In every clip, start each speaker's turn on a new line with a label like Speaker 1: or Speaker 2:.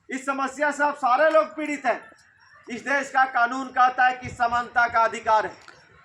Speaker 1: इस समस्या से आप सारे लोग पीड़ित हैं। इस देश का कानून कहता है कि समानता का अधिकार है,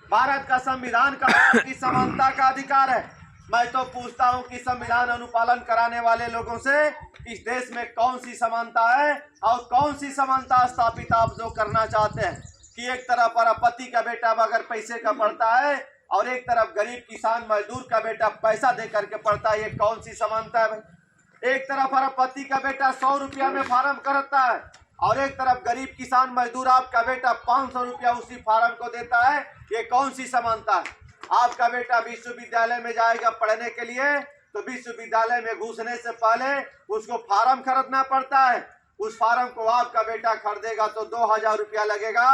Speaker 1: भारत का संविधान कहता है कि समानता का अधिकार है। मैं तो पूछता हूं कि संविधान अनुपालन कराने वाले लोगों से इस देश में कौन सी समानता है और कौन सी समानता स्थापित आप जो करना चाहते हैं कि एक तरफ अरबपति का बेटा बगैर पैसे का पढ़ता है और एक तरफ गरीब किसान मजदूर का बेटा पैसा दे करके पढ़ता है। ये कौन सी समानता है भाई? एक तरफ अरबपति का बेटा 100 रुपया में फार्म करता है और एक तरफ गरीब किसान मजदूर आपका बेटा 500 रुपया उसी फार्म को देता है। ये कौन सी समानता है? आपका बेटा विश्वविद्यालय में जाएगा पढ़ने के लिए तो विश्वविद्यालय में घुसने से पहले उसको फार्म खरीदना पड़ता है। उस फार्म को आपका बेटा खरीदेगा तो 2000 रुपया लगेगा।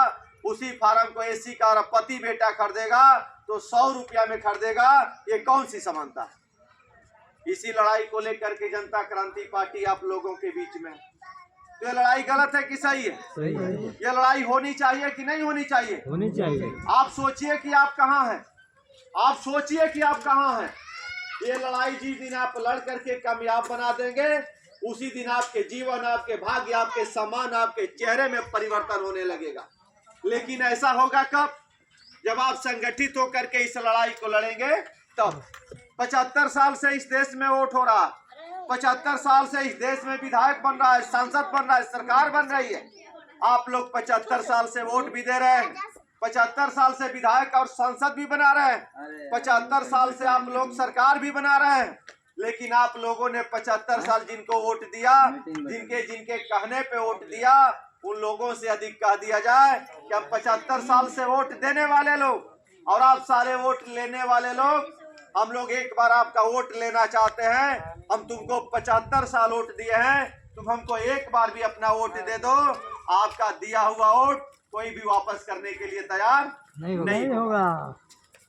Speaker 1: उसी फार्म को एसी का अरबपति बेटा खरीदेगा तो 100 रुपया में खरीदेगा। ये कौन सी समानता है? इसी लड़ाई को लेकर के जनता क्रांति पार्टी आप लोगों के बीच में, तो ये लड़ाई गलत है कि सही है?
Speaker 2: सही है।
Speaker 1: ये लड़ाई होनी चाहिए कि नहीं होनी चाहिए?
Speaker 2: होनी चाहिए।
Speaker 1: आप सोचिए कि आप कहाँ हैं, आप सोचिए कि आप कहाँ हैं। ये लड़ाई जिस दिन आप लड़ करके कामयाब बना देंगे उसी दिन आपके जीवन, आपके भाग्य, आपके सम्मान, आपके चेहरे में परिवर्तन होने लगेगा। लेकिन ऐसा होगा कब? जब आप संगठित होकर के इस लड़ाई को लड़ेंगे तब। 75 साल से इस देश में वोट हो रहा है, 75 साल से इस देश में विधायक बन रहा है, सांसद बन रहा है, सरकार बन रही है। आप लोग 75 साल से वोट भी दे रहे हैं, 75 साल से विधायक और सांसद भी बना रहे हैं, 75 साल से आप लोग सरकार भी बना रहे हैं। लेकिन आप लोगों ने 75 साल जिनको वोट दिया, जिनके जिनके कहने पे वोट दिया, उन लोगों से अधिक कह दिया जाए कि हम 75 साल से वोट देने वाले लोग और आप सारे वोट लेने वाले लोग, हम लोग एक बार आपका वोट लेना चाहते हैं। हम तुमको 75 साल वोट दिए हैं, तुम हमको एक बार भी अपना वोट दे दो। आपका दिया हुआ वोट कोई भी वापस करने के लिए तैयार नहीं होगा।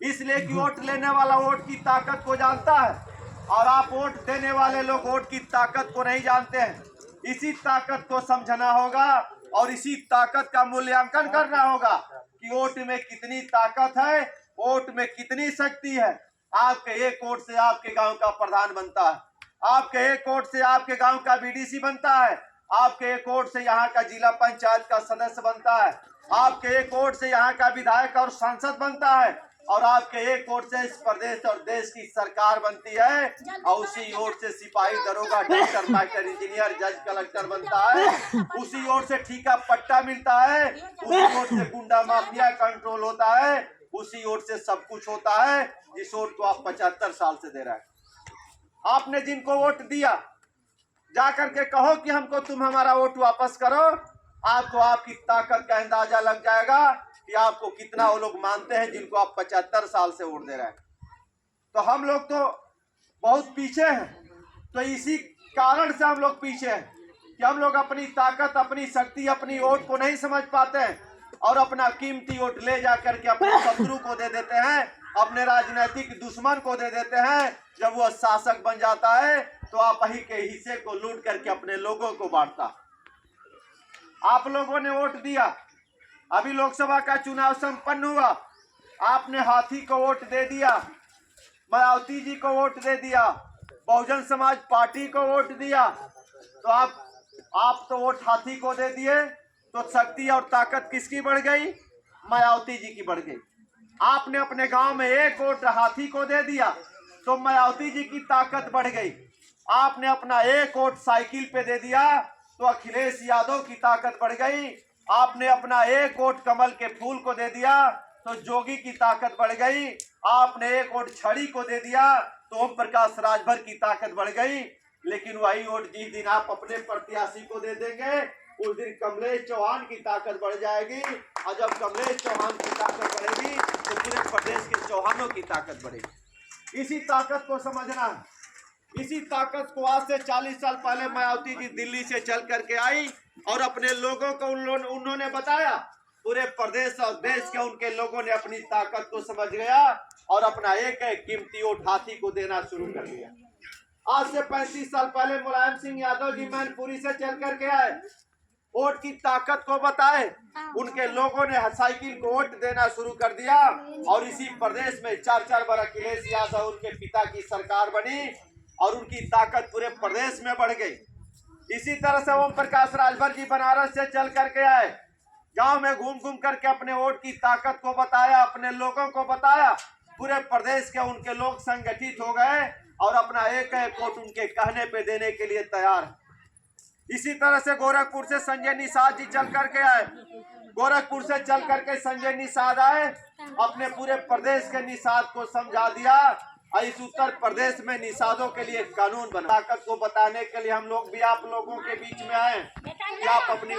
Speaker 1: इसलिए कि वोट लेने वाला वोट की ताकत को जानता है और आप वोट देने वाले लोग वोट की ताकत को नहीं जानते हैं। इसी ताकत को समझना होगा और इसी ताकत का मूल्यांकन करना होगा कि वोट में कितनी ताकत है, वोट में कितनी शक्ति है। आपके एक वोट से आपके गांव का प्रधान बनता है, आपके एक वोट से आपके गांव का बीडीसी बनता है, आपके एक वोट से यहाँ का जिला पंचायत का सदस्य बनता है, आपके एक वोट से यहाँ का विधायक और सांसद बनता है और आपके एक वोट से इस प्रदेश और देश की सरकार बनती है और उसी वोट से सिपाही, दरोगा, डॉक्टर, मास्टर, इंजीनियर, जज, कलेक्टर बनता है। उसी वोट से ठीका पट्टा मिलता है, उसी वोट से गुंडा माफिया कंट्रोल होता है, उसी वोट से सब कुछ होता है जिस वोट को आप 75 साल से दे रहे हैं। आपने जिनको वोट दिया जाकर के कहो कि हमको तुम हमारा वोट वापस करो, आपको आपकी ताकत का अंदाजा लग जाएगा कि आपको कितना वो लोग मानते हैं जिनको आप 75 साल से वोट दे रहे हैं। तो हम लोग तो बहुत पीछे हैं। तो इसी कारण से हम लोग पीछे हैं कि हम लोग अपनी ताकत, अपनी शक्ति, अपनी वोट को नहीं समझ पाते हैं और अपना कीमती वोट ले जा करके अपने शत्रु को दे देते हैं, अपने राजनीतिक दुश्मन को दे देते हैं। जब वह शासक बन जाता है तो आप ही के हिस्से को लूट करके अपने लोगों को बांटता। आप लोगों ने वोट दिया, अभी लोकसभा का चुनाव संपन्न हुआ, आपने हाथी को वोट दे दिया, मायावती जी को वोट दे दिया, बहुजन समाज पार्टी को वोट दिया। तो आप तो वोट हाथी को दे दिए, तो शक्ति और ताकत किसकी बढ़ गई? मायावती जी की बढ़ गई। आपने अपने गांव में एक वोट हाथी को दे दिया तो मायावती जी की ताकत बढ़ गई। आपने अपना एक वोट साइकिल पे दे दिया तो अखिलेश यादव की ताकत बढ़ गई। आपने अपना एक वोट कमल के फूल को दे दिया तो जोगी की ताकत बढ़ गई। आपने एक वोट छड़ी को दे दिया तो ओम प्रकाश राजभर की ताकत बढ़ गई। लेकिन वही वोट जिस दिन आप अपने प्रत्याशी को दे देंगे उस दिन कमलेश चौहान की ताकत बढ़ जाएगी और जब कमलेश चौहान की ताकत बढ़ेगी तो पूरे प्रदेश के चौहानों की ताकत बढ़ेगी। इसी ताकत को समझना है। इसी ताकत को आज से 40 साल पहले मायावती जी दिल्ली से चल करके आई और अपने लोगों को उन्होंने बताया। पूरे प्रदेश और देश के उनके लोगों ने अपनी ताकत को समझ गया और अपना एक एक कीमती वोट हाथी को देना शुरू कर दिया। आज से 35 साल पहले मुलायम सिंह यादव जी मैनपुरी से चल करके आए, वोट की ताकत को बताए, उनके लोगों ने साइकिल को वोट देना शुरू कर दिया और इसी प्रदेश में 4-4 बार अखिलेश यादव उनके पिता की सरकार बनी और उनकी ताकत पूरे प्रदेश में बढ़ गई। इसी तरह से ओम प्रकाश राजभर जी बनारस से चल करके आए, गांव में घूम घूम करके अपने वोट की ताकत को बताया, अपने लोगों को बताया। पूरे प्रदेश के उनके लोग संगठित हो गए और अपना एक एक वोट उनके कहने पे देने के लिए तैयार है। इसी तरह से गोरखपुर से संजय निषाद जी चल करके आए, गोरखपुर से चल करके संजय निषाद आए, अपने पूरे प्रदेश के निषाद को समझा दिया और इस उत्तर प्रदेश में निषादों के लिए कानून बना। ताकत को बताने के लिए हम लोग भी आप लोगों के बीच में आए कि आप अपनी